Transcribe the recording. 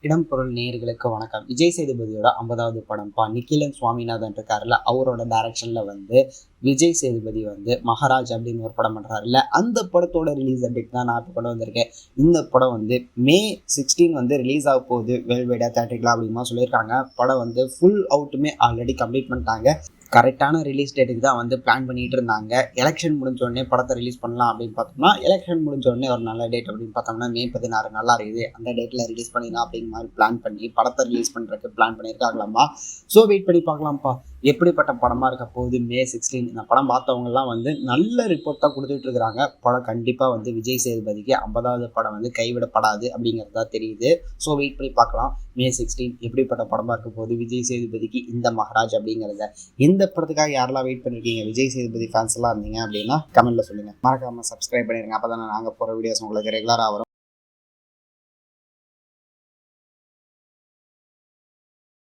இடம் பொருள் நேயர்களுக்கு வணக்கம். விஜய் சேதுபதியோட 50வது படம்ப்பா. நிக்கிலன் சுவாமிநாதன் இருக்காருல்ல, அவரோட டைரக்ஷன்ல விஜய் சேதுபதி மகாராஜ் அப்படின்னு ஒரு படம் பண்றாருல்ல, அந்த படத்தோட ரிலீஸ் டேட் தான் நான் இப்போ கொண்டு வந்திருக்கேன். இந்த படம் மே 16 ரிலீஸ் ஆக போகுது வேல்வேடா தேட்டரிக்கலாம் அப்படிமா சொல்லியிருக்காங்க. படம் ஃபுல் அவுட்டுமே ஆல்ரெடி கம்ப்ளீட் பண்ணிட்டாங்க. கரெக்டான ரிலீஸ் டேட்டுக்கு தான் பிளான் பண்ணிட்டு இருந்தாங்க. எலெக்ஷன் முடிஞ்ச உடனே படத்தை ரிலீஸ் பண்ணலாம் அப்படின்னு பார்த்தோம்னா, எலெக்ஷன் முடிஞ்ச உடனே ஒரு நல்ல டேட் அப்படின்னு பார்த்தோம்னா மே 16 நல்லா இருக்குது, அந்த டேட்டில் ரிலீஸ் பண்ணிடலாம் அப்படிங்கிற மாதிரி பிளான் பண்ணி படத்தை ரிலீஸ் பண்ணுறதுக்கு பிளான் பண்ணியிருக்காங்களாமா. ஸோ வெயிட் பண்ணி பார்க்கலாம்ப்பா எப்படிப்பட்ட படமாக இருக்க போகுது. மே 16 இந்த படம் பார்த்தவங்கலாம் நல்ல ரிப்போர்ட் தான் கொடுத்துட்டு இருக்கிறாங்க. படம் கண்டிப்பாக விஜய் சேதுபதிக்கு 50வது படம் கைவிடப்படாது அப்படிங்கிறது தான் தெரியுது. ஸோ வெயிட் பண்ணி பார்க்கலாம் மே 16 எப்படிப்பட்ட படமாக இருக்க போகுது விஜய் சேதுபதிக்கு இந்த மகாராஜ் அப்படிங்கிறத. இந்த படத்துக்காக யாரெல்லாம் வெயிட் பண்ணிருக்கீங்க, விஜய் சேதுபதி ஃபேன்ஸ் எல்லாம் இருந்தீங்க அப்படின்னா கமெண்ட்ல சொல்லுங்க. மறக்காம சப்ஸ்கிரைப் பண்ணிருங்க, அப்பதான் நாங்கள் போகிற வீடியோஸ் உங்களுக்கு ரெகுலராக வரும்.